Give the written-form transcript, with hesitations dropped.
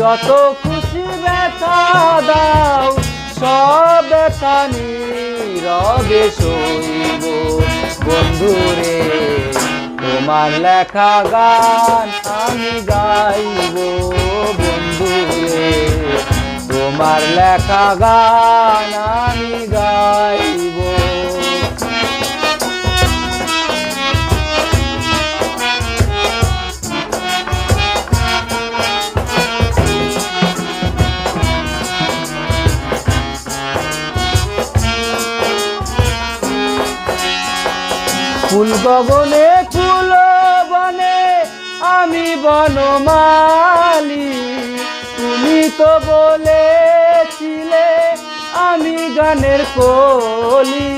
যত খুশি ব্যথা দাও সব ব্যথা নীরবে সইব বন্ধুরে, তোমার লেখা গান আমি গাইব বন্ধুরে, তোমার লেখা গান আমি গাইব। ফুল গগনে ফুল বনে আমি বনমালী, তুমি তো বলেছিলে আমি গানের কলি।